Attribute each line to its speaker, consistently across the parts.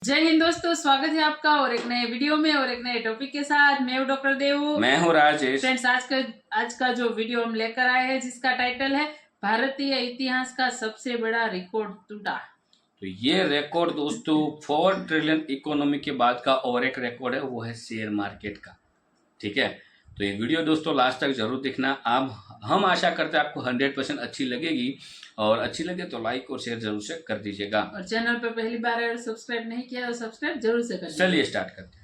Speaker 1: जय हिंद दोस्तों, स्वागत है आपका और एक नए वीडियो में और एक नए टॉपिक के साथ। मैं हूं डॉक्टर देवू।
Speaker 2: मैं हूं राजेश।
Speaker 1: फ्रेंड्स, आज का जो वीडियो हम लेकर आए हैं जिसका टाइटल है भारतीय इतिहास का सबसे बड़ा रिकॉर्ड टूटा।
Speaker 2: तो ये रिकॉर्ड दोस्तों 4 ट्रिलियन इकोनॉमी के बाद का और एक रिकॉर्ड है, वो है शेयर मार्केट का। ठीक है, तो ये वीडियो दोस्तों लास्ट तक जरूर देखना। आप हम आशा करते हैं आपको 100% अच्छी लगेगी और अच्छी लगे तो लाइक और शेयर जरूर से कर दीजिएगा।
Speaker 1: और चैनल पर पहली बार अगर सब्सक्राइब नहीं किया तो सब्सक्राइब जरूर से करिए।
Speaker 2: चलिए स्टार्ट करते हैं।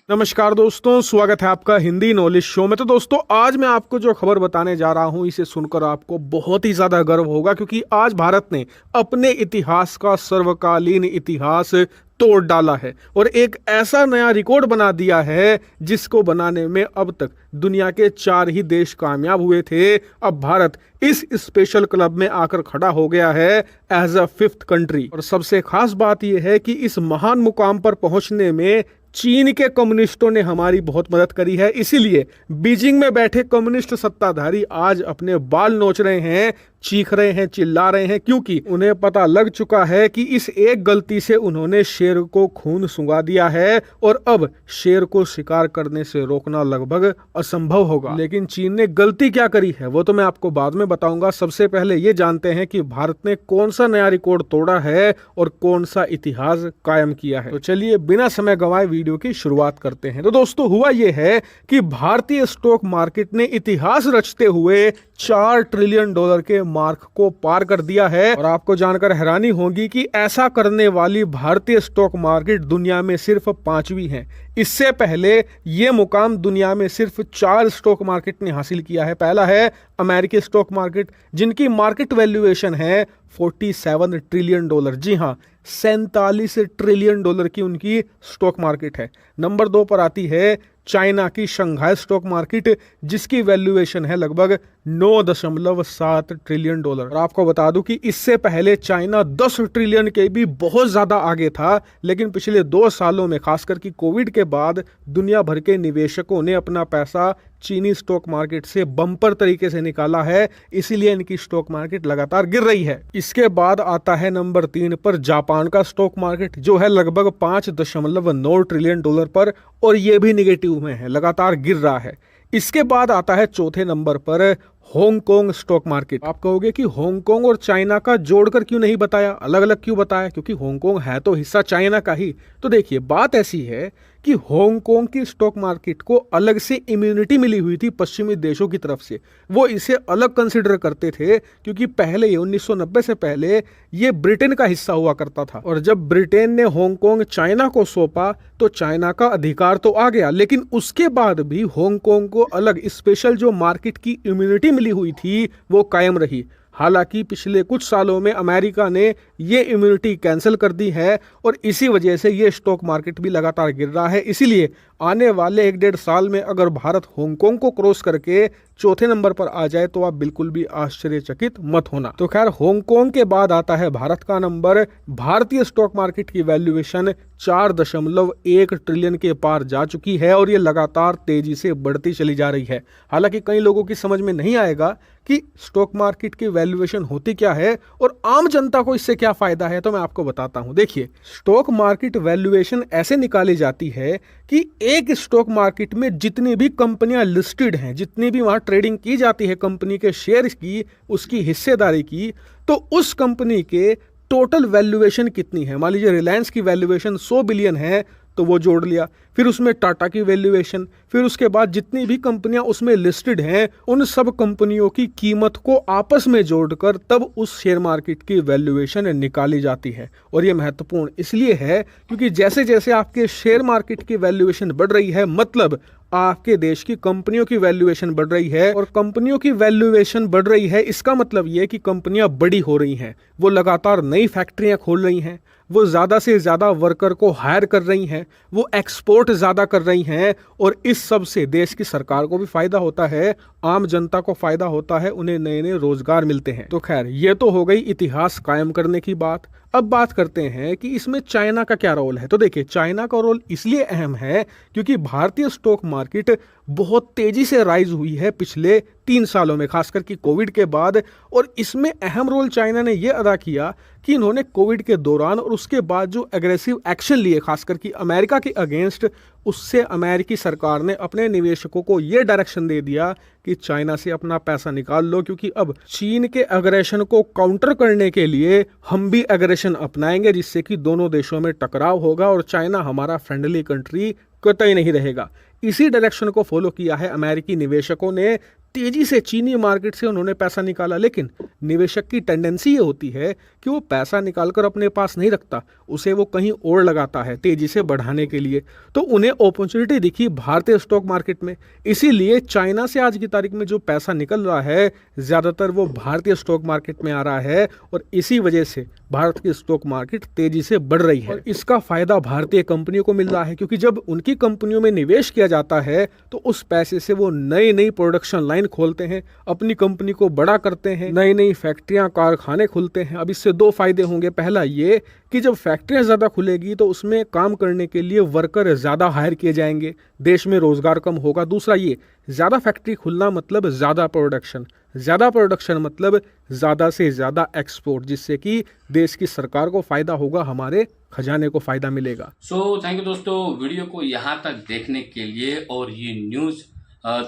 Speaker 3: नमस्कार दोस्तों, स्वागत है आपका हिंदी नॉलेज शो में। तो दोस्तों आज मैं आपको जो खबर बताने जा रहा हूं इसे सुनकर आपको बहुत ही ज़्यादा गर्व होगा, क्योंकि आज भारत ने अपने इतिहास का सर्वकालीन इतिहास तोड़ डाला है और एक ऐसा नया रिकॉर्ड बना दिया है जिसको बनाने में अब तक दुनिया के 4 ही देश कामयाब हुए थे। अब भारत इस स्पेशल क्लब में आकर खड़ा हो गया है एज अ 5th कंट्री। और सबसे खास बात यह है कि इस महान मुकाम पर पहुंचने में चीन के कम्युनिस्टों ने हमारी बहुत मदद करी है। इसीलिए बीजिंग में बैठे कम्युनिस्ट सत्ताधारी आज अपने बाल नोच रहे हैं, चीख रहे हैं, चिल्ला रहे हैं, क्योंकि उन्हें पता लग चुका है कि इस एक गलती से उन्होंने शेर को खून सुंघा दिया है और अब शेर को शिकार करने से रोकना लगभग असंभव होगा। लेकिन चीन ने गलती क्या करी है वो तो मैं आपको बाद में बताऊंगा। सबसे पहले ये जानते हैं कि भारत ने कौन सा नया रिकॉर्ड तोड़ा है और कौन सा इतिहास कायम किया है। तो चलिए बिना समय गंवाए वीडियो की शुरुआत करते हैं। तो दोस्तों हुआ यह है कि भारतीय स्टॉक मार्केट ने इतिहास रचते हुए $4 ट्रिलियन के मार्क को पार कर दिया है। और आपको जानकर हैरानी होगी कि ऐसा करने वाली भारतीय स्टॉक मार्केट दुनिया में सिर्फ 5वीं है। इससे पहले ये मुकाम दुनिया में सिर्फ 4 स्टॉक मार्केट ने हासिल किया है। पहला है अमेरिकी स्टॉक मार्केट, जिनकी मार्केट वैल्यूएशन है $47 ट्रिलियन। जी हाँ, $47 ट्रिलियन की उनकी स्टॉक मार्केट है। नंबर 2 पर आती है चाइना की शंघाई स्टॉक मार्केट, जिसकी वैल्यूएशन है लगभग $9.7 ट्रिलियन। और आपको बता दूं कि इससे पहले चाइना 10 ट्रिलियन के भी बहुत ज्यादा आगे था, लेकिन पिछले 2 सालों में खासकर कि कोविड के बाद दुनिया भर के निवेशकों ने अपना पैसा चीनी स्टॉक मार्केट से बम्पर तरीके से निकाला है, इसीलिए इनकी स्टॉक मार्केट लगातार गिर रही है। इसके बाद आता है नंबर 3 पर जापान का स्टॉक मार्केट, जो है लगभग $5.9 ट्रिलियन पर, और ये भी निगेटिव में है, लगातार गिर रहा है। इसके बाद आता है चौथे नंबर पर हांगकांग स्टॉक मार्केट। आप कहोगे कि हांगकांग और चाइना का जोड़कर क्यों नहीं बताया, अलग अलग क्यों बताया, क्योंकि हांगकांग है तो हिस्सा चाइना का ही। तो देखिए बात ऐसी है कि हांगकांग की स्टॉक मार्केट को अलग से इम्यूनिटी मिली हुई थी पश्चिमी देशों की तरफ से। वो इसे अलग कंसिडर करते थे क्योंकि पहले 1990 से पहले ये ब्रिटेन का हिस्सा हुआ करता था। और जब ब्रिटेन ने हांगकांग चाइना को सौंपा तो चाइना का अधिकार तो आ गया, लेकिन उसके बाद भी हांगकांग को अलग स्पेशल जो मार्केट की इम्यूनिटी मिली हुई थी वो कायम रही। हालांकि पिछले कुछ सालों में अमेरिका ने ये इम्यूनिटी कैंसिल कर दी है और इसी वजह से ये स्टॉक मार्केट भी लगातार गिर रहा है। इसीलिए आने वाले 1-1.5 साल में अगर भारत हांगकांग को क्रॉस करके चौथे नंबर पर आ जाए तो आप बिल्कुल भी आश्चर्यचकित मत होना। तो खैर हांगकांग के बाद आता है भारत का नंबर। भारतीय स्टॉक मार्केट की वैल्यूएशन 4.1 ट्रिलियन के पार जा चुकी है और ये लगातार तेजी से बढ़ती चली जा रही है। हालांकि कई लोगों की समझ में नहीं आएगा कि स्टॉक मार्केट की वैल्यूएशन होती क्या है और आम जनता को इससे क्या फायदा है, तो मैं आपको बताता हूं। देखिए, स्टॉक मार्केट वैल्यूएशन ऐसे निकाली जाती है कि एक स्टॉक मार्केट में जितनी भी कंपनियां लिस्टेड हैं, जितनी भी वहां ट्रेडिंग की जाती है कंपनी के शेयर की, उसकी हिस्सेदारी की, तो उस कंपनी के टोटल वैल्यूएशन कितनी है। मान लीजिए रिलायंस की वैल्यूएशन 100 बिलियन है तो वो जोड़ लिया, फिर उसमें टाटा की वैल्यूएशन, फिर उसके बाद जितनी भी कंपनियां उसमें लिस्टेड हैं उन सब कंपनियों की कीमत को आपस में जोड़कर तब उस शेयर मार्केट की वैल्यूएशन निकाली जाती है। और ये महत्वपूर्ण इसलिए है क्योंकि जैसे जैसे आपके शेयर मार्केट की वैल्यूएशन बढ़ रही है, मतलब आपके देश की कंपनियों की वैल्यूएशन बढ़ रही है, और कंपनियों की वैल्यूएशन बढ़ रही है इसका मतलब ये कि कंपनियां बड़ी हो रही हैं, वो लगातार नई फैक्ट्रियां खोल रही हैं, वो ज़्यादा से ज़्यादा वर्कर को हायर कर रही हैं, वो एक्सपोर्ट ज़्यादा कर रही हैं, और इस सब से देश की सरकार को भी फायदा होता है, आम जनता को फायदा होता है, उन्हें नए नए रोजगार मिलते हैं। तो खैर ये तो हो गई इतिहास कायम करने की बात। अब बात करते हैं कि इसमें चाइना का क्या रोल है। तो देखिए, चाइना का रोल इसलिए अहम है क्योंकि भारतीय स्टॉक मार्केट बहुत तेजी से राइज हुई है पिछले 3 सालों में, खासकर कि कोविड के बाद। और इसमें अहम रोल चाइना ने यह अदा किया कि इन्होंने कोविड के दौरान और उसके बाद जो एग्रेसिव एक्शन लिए, खासकर कि अमेरिका के अगेंस्ट, उससे अमेरिकी सरकार ने अपने निवेशकों को यह डायरेक्शन दे दिया कि चाइना से अपना पैसा निकाल लो, क्योंकि अब चीन के अग्रेशन को काउंटर करने के लिए हम भी अग्रेशन अपनाएंगे, जिससे कि दोनों देशों में टकराव होगा और चाइना हमारा फ्रेंडली कंट्री कतई नहीं रहेगा। इसी डायरेक्शन को फॉलो किया है अमेरिकी निवेशकों ने। तेजी से चीनी मार्केट से उन्होंने पैसा निकाला, लेकिन निवेशक की टेंडेंसी ये होती है कि वो पैसा निकालकर अपने पास नहीं रखता, उसे वो कहीं और लगाता है तेजी से बढ़ाने के लिए। तो उन्हें अपॉर्चुनिटी दिखी भारतीय स्टॉक मार्केट में, इसीलिए चाइना से आज की तारीख में जो पैसा निकल रहा है ज़्यादातर वो भारतीय स्टॉक मार्केट में आ रहा है, और इसी वजह से भारत की स्टॉक मार्केट तेजी से बढ़ रही है। और इसका फायदा भारतीय कंपनियों को मिल रहा है, क्योंकि जब उनकी कंपनियों में निवेश किया जाता है तो उस पैसे से वो नई नई प्रोडक्शन लाइन खोलते हैं, अपनी कंपनी को बड़ा करते हैं, नई नई फैक्ट्रियां कारखाने खुलते हैं। अब इससे दो फायदे होंगे। पहला ये कि जब फैक्ट्रियां ज़्यादा खुलेगी तो उसमें काम करने के लिए वर्कर ज़्यादा हायर किए जाएंगे, देश में रोजगार कम होगा। दूसरा ये, ज़्यादा फैक्ट्री खुलना मतलब ज़्यादा प्रोडक्शन मतलब ज़्यादा से ज़्यादा एक्सपोर्ट, जिससे कि देश की सरकार को फ़ायदा होगा, हमारे खजाने को फ़ायदा मिलेगा।
Speaker 2: सो थैंक यू दोस्तों, वीडियो को यहाँ तक देखने के लिए। और ये न्यूज़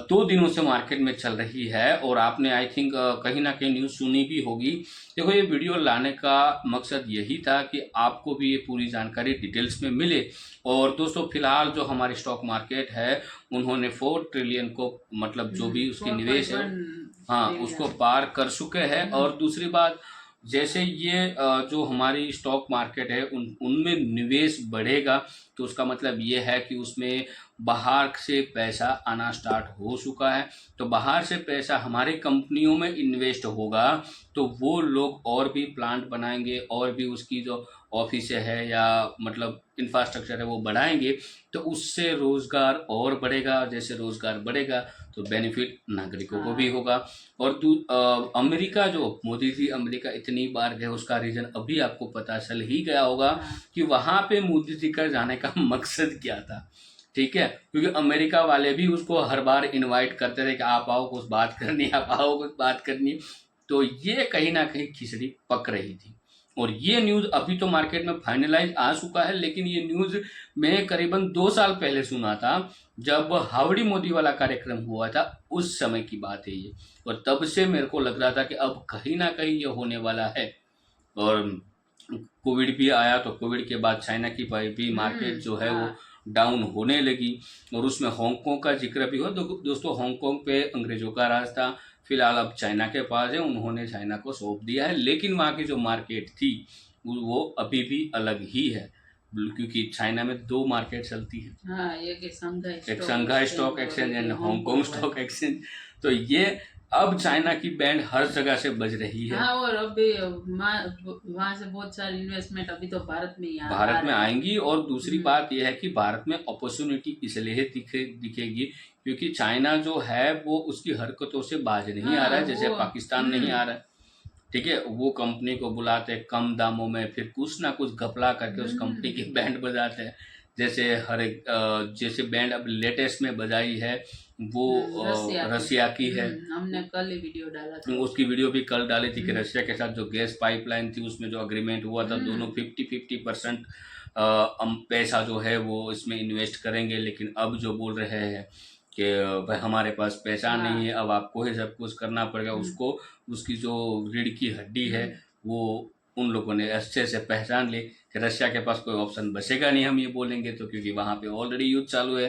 Speaker 2: 2 दिनों से मार्केट में चल रही है और आपने आई थिंक कहीं ना कहीं न्यूज़ सुनी भी होगी। देखो, ये वीडियो लाने का मकसद यही था कि आपको भी ये पूरी जानकारी डिटेल्स में मिले। और दोस्तों, फिलहाल जो हमारी स्टॉक मार्केट है, उन्होंने 4 ट्रिलियन को, मतलब जो भी उसकी निवेश है, हाँ, उसको पार कर चुके हैं। और दूसरी बात, जैसे ये जो हमारी स्टॉक मार्केट है उनमें निवेश बढ़ेगा, तो उसका मतलब ये है कि उसमें बाहर से पैसा आना स्टार्ट हो चुका है। तो बाहर से पैसा हमारी कंपनियों में इन्वेस्ट होगा, तो वो लोग और भी प्लांट बनाएंगे और भी उसकी जो ऑफिस है या मतलब इंफ्रास्ट्रक्चर है वो बढ़ाएंगे, तो उससे रोजगार और बढ़ेगा। जैसे रोजगार बढ़ेगा तो बेनिफिट नागरिकों को भी होगा। और अमेरिका, जो मोदी जी अमेरिका इतनी बार गए, उसका रीजन अभी आपको पता चल ही गया होगा कि वहाँ पे मोदी जी का जाने का मकसद क्या था। ठीक है, क्योंकि अमेरिका वाले भी उसको हर बार इनवाइट करते थे कि आप आओ कुछ बात करनी, आप आओ कुछ बात करनी। तो ये कहीं ना कहीं खिचड़ी पक रही थी। और ये न्यूज़ अभी तो मार्केट में फाइनलाइज आ चुका है, लेकिन ये न्यूज़ मैं करीबन 2 साल पहले सुना था, जब हावड़ी मोदी वाला कार्यक्रम हुआ था, उस समय की बात है ये। और तब से मेरे को लग रहा था कि अब कहीं ना कहीं ये होने वाला है। और कोविड भी आया, तो कोविड के बाद चाइना की भी मार्केट जो है वो डाउन होने लगी। और उसमें हांगकांग का जिक्र भी हो। दोस्तों, हांगकांग पे अंग्रेजों का राज था, फिलहाल अब चाइना के पास है, उन्होंने चाइना को सौंप दिया है। लेकिन वहाँ की जो मार्केट थी वो अभी भी अलग ही है, क्योंकि चाइना में 2 मार्केट चलती है,
Speaker 1: हाँ, एक
Speaker 2: Shanghai stock exchange and Hong Kong stock exchange. तो ये अब चाइना की बैंड हर जगह से बज रही है।
Speaker 1: हाँ, और अभी वहाँ से बहुत सारी इन्वेस्टमेंट अभी तो भारत में ही
Speaker 2: भारत में आएंगी। और दूसरी बात यह है कि भारत में अपॉर्चुनिटी इसलिए दिखेगी क्योंकि चाइना जो है वो उसकी हरकतों से बाज नहीं आ रहा है, जैसे पाकिस्तान नहीं आ रहा है। ठीक है, वो कंपनी को बुलाते हैं कम दामों में, फिर कुछ ना कुछ घपला करके उस कंपनी की बैंड बजाते हैं। जैसे हर एक जैसे बैंड अब लेटेस्ट में बजाई है वो रसिया की है।
Speaker 1: हमने कल ही वीडियो डाला था,
Speaker 2: उसकी वीडियो भी कल डाली थी कि रशिया के साथ जो गैस पाइपलाइन थी उसमें जो अग्रीमेंट हुआ था, दोनों 50-50% पैसा जो है वो इसमें इन्वेस्ट करेंगे। लेकिन अब जो बोल रहे हैं कि भाई हमारे पास पैसा नहीं है, अब आपको ही सब कुछ करना पड़ेगा। उसको उसकी जो रीढ़ की हड्डी है वो उन लोगों ने अच्छे से पहचान ली कि रशिया के पास कोई ऑप्शन बचेगा नहीं, हम ये बोलेंगे तो, क्योंकि वहाँ पे ऑलरेडी युद्ध चालू है,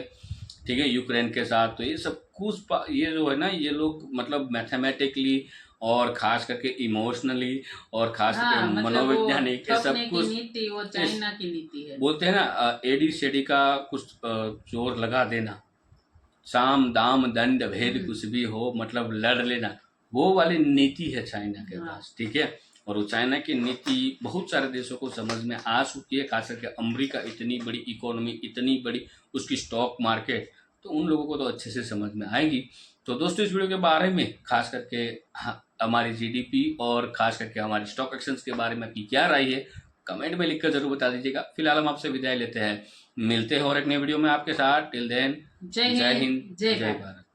Speaker 2: ठीक है, यूक्रेन के साथ। तो ये सब कुछ ये जो है ना, ये लोग मतलब मैथमेटिकली और खास करके इमोशनली और खास करके मनोवैज्ञानिक सब कुछ
Speaker 1: नीति वो चाइना की नीति है।
Speaker 2: बोलते हैं ना, एडी शेडी का कुछ जोर लगा देना, साम दाम दंड भेद कुछ भी हो, मतलब लड़ लेना, वो वाली नीति है चाइना के पास। ठीक है, और वो चाइना की नीति बहुत सारे देशों को समझ में आ चुकी है, खास करके अमेरिका, इतनी बड़ी इकोनॉमी, इतनी बड़ी उसकी स्टॉक मार्केट, तो उन लोगों को तो अच्छे से समझ में आएगी। तो दोस्तों, इस वीडियो के बारे में खास करके हमारी जीडीपी और खास करके हमारी स्टॉक एक्सचेंज के बारे में आपकी क्या राय है, कमेंट में लिखकर जरूर बता दीजिएगा। फिलहाल हम आपसे विदाई लेते हैं, मिलते हैं और एक नई वीडियो में आपके साथ। टिल देन
Speaker 1: जय हिंद, जय भारत।
Speaker 2: भारत।